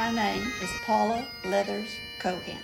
My name is Paula Leathers Cohen.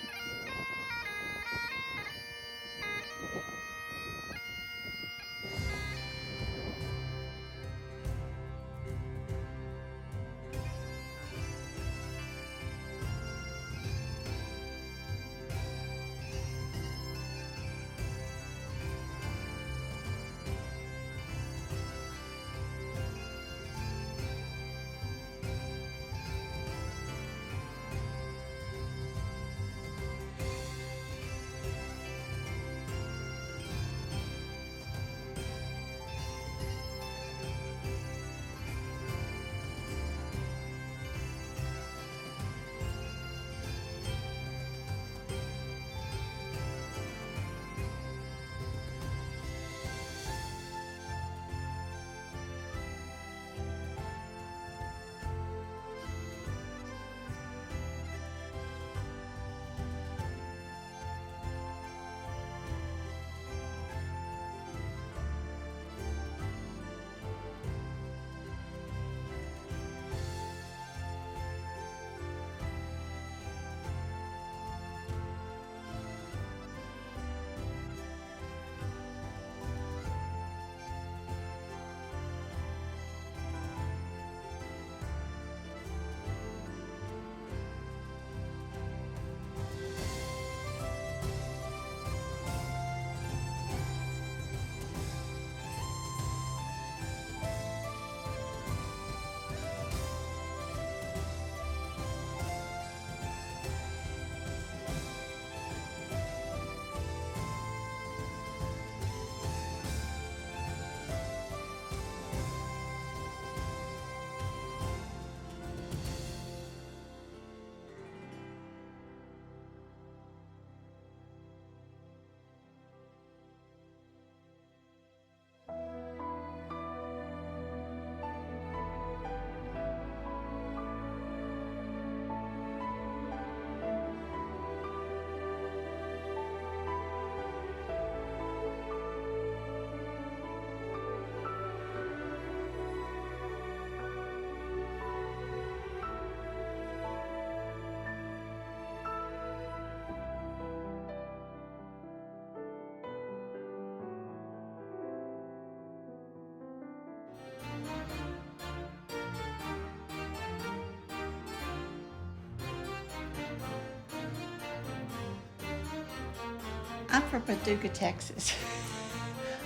I'm from Paducah, Texas,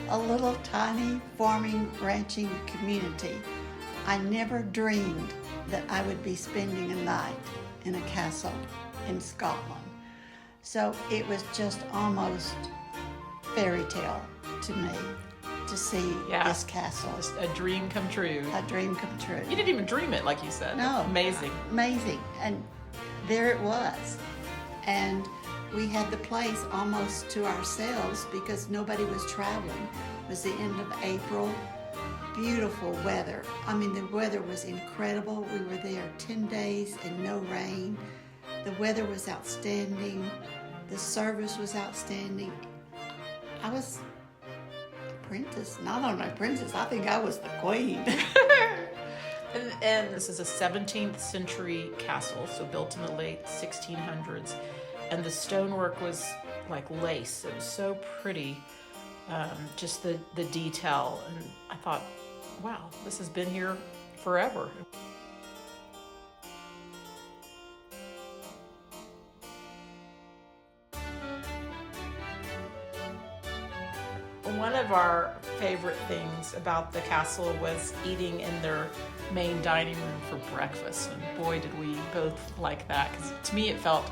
a little tiny farming, ranching community. I never dreamed that I would be spending a night in a castle in Scotland. So it was just almost fairy tale to me to see this castle. Just a dream come true. A dream come true. You didn't even dream it, like you said. No. Amazing. Amazing. And there it was. And we had the place almost to ourselves because nobody was traveling. It was the end of April. Beautiful weather. I mean, the weather was incredible. We were there 10 days and no rain. The weather was outstanding. The service was outstanding. I was a princess. Not only a princess, I think I was the queen. And this is a 17th century castle, so built in the late 1600s. And the stonework was like lace. It was so pretty, just the detail. And I thought, wow, this has been here forever. One of our favorite things about the castle was eating in their main dining room for breakfast. And boy, did we both like that, because to me it felt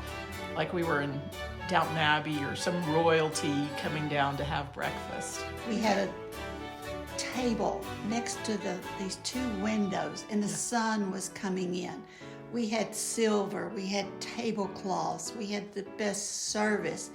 like we were in Downton Abbey or some royalty coming down to have breakfast. We had a table next to these two windows, and the sun was coming in. We had silver, we had tablecloths, we had the best service.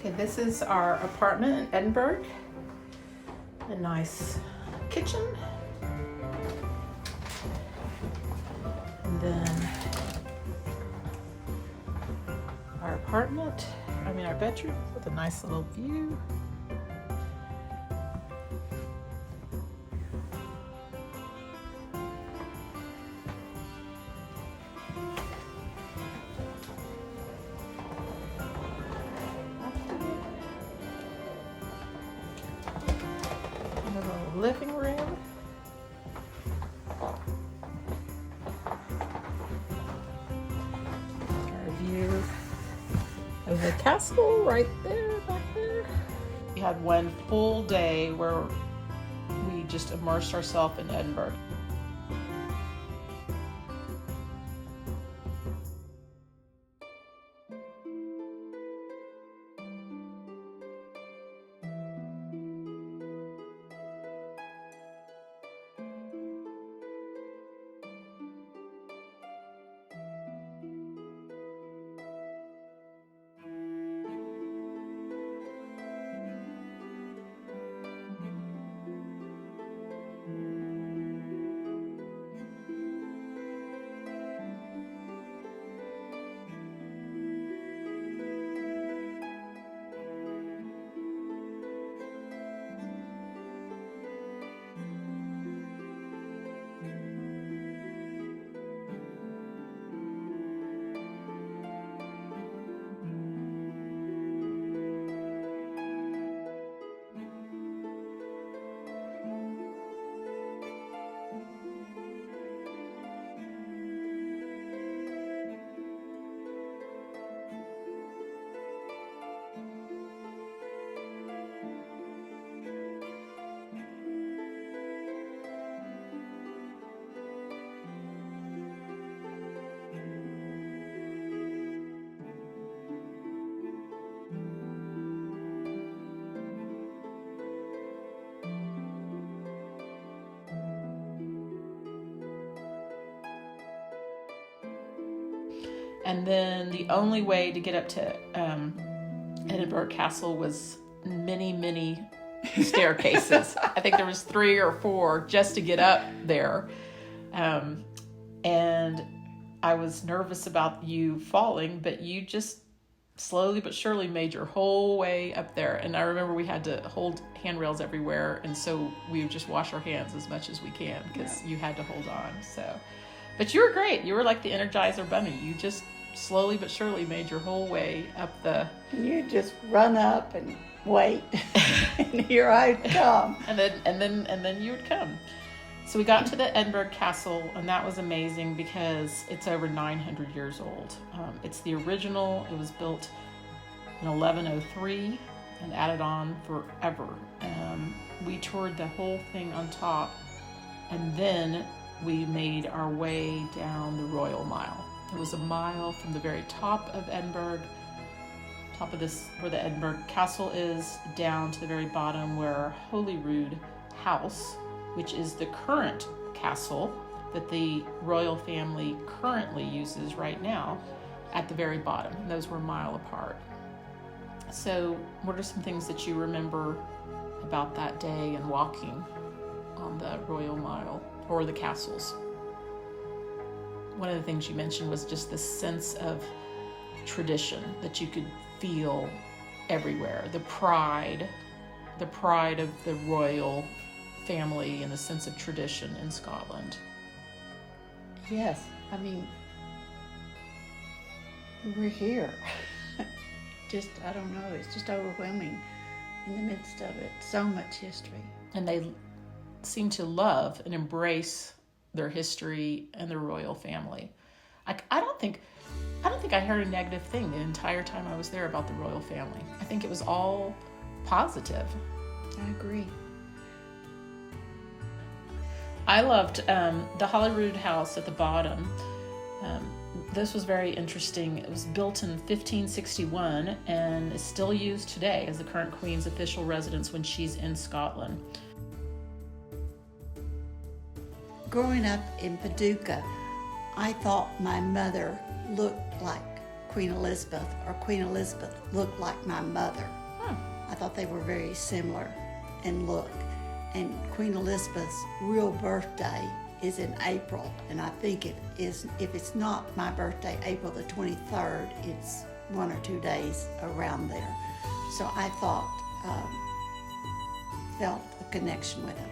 Okay, this is our apartment in Edinburgh. A nice kitchen. And then our bedroom with a nice little view. A little living room. Our view of the castle right there, back there. We had one full day where we just immersed ourselves in Edinburgh. And then the only way to get up to Edinburgh Castle was many staircases. I think there was 3 or 4 just to get up there. And I was nervous about you falling, but you just slowly but surely made your whole way up there. And I remember we had to hold handrails everywhere, and so we would just wash our hands as much as we can because you had to hold on. So, but you were great. You were like the Energizer Bunny. You just slowly but surely made your whole way up the... You just run up and wait, and here I'd come. and then you would come. So we got to the Edinburgh Castle, and that was amazing because it's over 900 years old. It's the original. It was built in 1103 and added on forever. We toured the whole thing on top, and then we made our way down the Royal Mile. It was a mile from the very top of Edinburgh, top of this, where the Edinburgh Castle is, down to the very bottom where Holyrood House, which is the current castle that the royal family currently uses right now, at the very bottom. And those were a mile apart. So what are some things that you remember about that day and walking on the Royal Mile or the castles? One of the things you mentioned was just this sense of tradition that you could feel everywhere. The pride of the royal family and the sense of tradition in Scotland. Yes, I mean, we're here. I don't know, it's just overwhelming in the midst of it. So much history. And they seem to love and embrace their history and the royal family. I don't think I heard a negative thing the entire time I was there about the royal family. I think it was all positive. I agree. I loved the Holyrood House at the bottom. This was very interesting. It was built in 1561 and is still used today as the current Queen's official residence when she's in Scotland. Growing up in Paducah, I thought my mother looked like Queen Elizabeth, or Queen Elizabeth looked like my mother. I thought they were very similar in look. And Queen Elizabeth's real birthday is in April, and I think it is, if it's not my birthday, April the 23rd, it's 1 or 2 days around there. So I thought, felt a connection with him.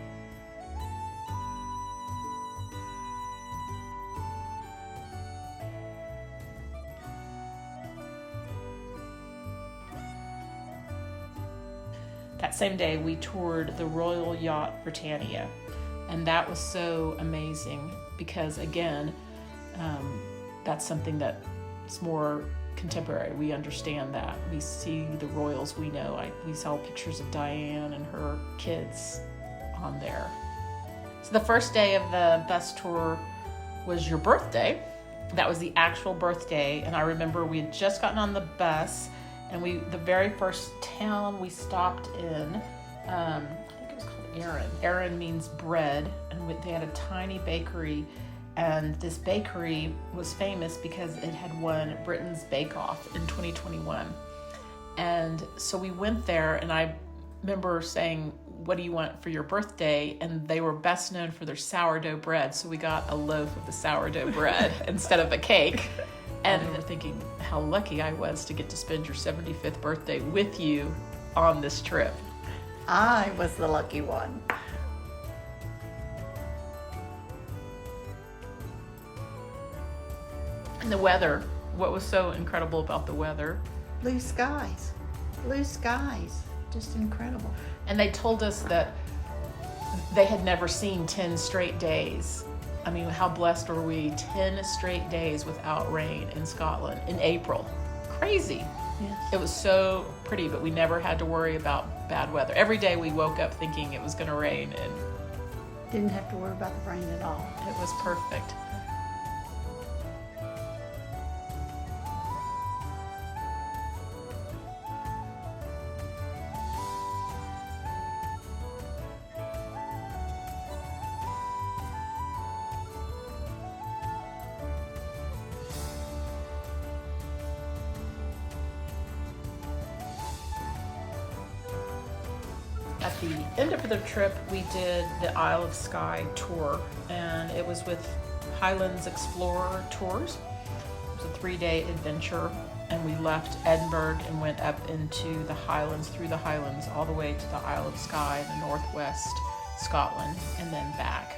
That same day, we toured the Royal Yacht Britannia, and that was so amazing because, again, that's something that's more contemporary. We understand that. We see the royals we know. We saw pictures of Diane and her kids on there. So the first day of the bus tour was your birthday. That was the actual birthday, and I remember we had just gotten on the bus, and the very first town we stopped in, I think it was called Erin. Erin means bread, and they had a tiny bakery, and this bakery was famous because it had won Britain's Bake Off in 2021. And so we went there, and I remember saying, "What do you want for your birthday?" And they were best known for their sourdough bread, so we got a loaf of the sourdough bread instead of a cake. And I remember thinking how lucky I was to get to spend your 75th birthday with you on this trip. I was the lucky one. And the weather, what was so incredible about the weather? Blue skies, just incredible. And they told us that they had never seen 10 straight days. I mean, how blessed were we? 10 straight days without rain in Scotland in April. Crazy. Yes. It was so pretty, but we never had to worry about bad weather. Every day we woke up thinking it was going to rain, and Didn't have to worry about the rain at all. it was perfect. At the end of the trip, we did the Isle of Skye tour, and it was with Highlands Explorer Tours. It was a 3-day adventure, and we left Edinburgh and went up into the Highlands, through the Highlands, all the way to the Isle of Skye in the northwest Scotland, and then back.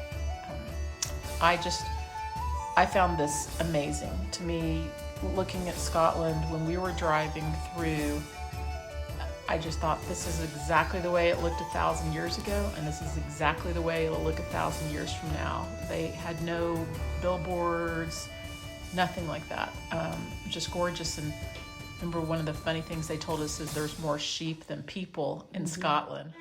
I found this amazing. To me, looking at Scotland, when we were driving through, I just thought, this is exactly the way it looked 1,000 years ago, and this is exactly the way it'll look 1,000 years from now. They had no billboards, nothing like that. Just gorgeous. And remember, one of the funny things they told us is there's more sheep than people in Scotland.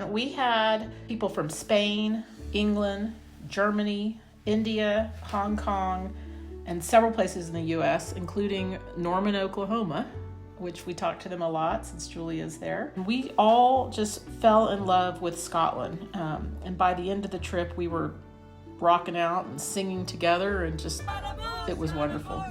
And we had people from Spain, England, Germany, India, Hong Kong, and several places in the U.S., including Norman, Oklahoma, which we talked to them a lot since Julia's there. We all just fell in love with Scotland. And by the end of the trip, we were rocking out and singing together, and just, it was wonderful.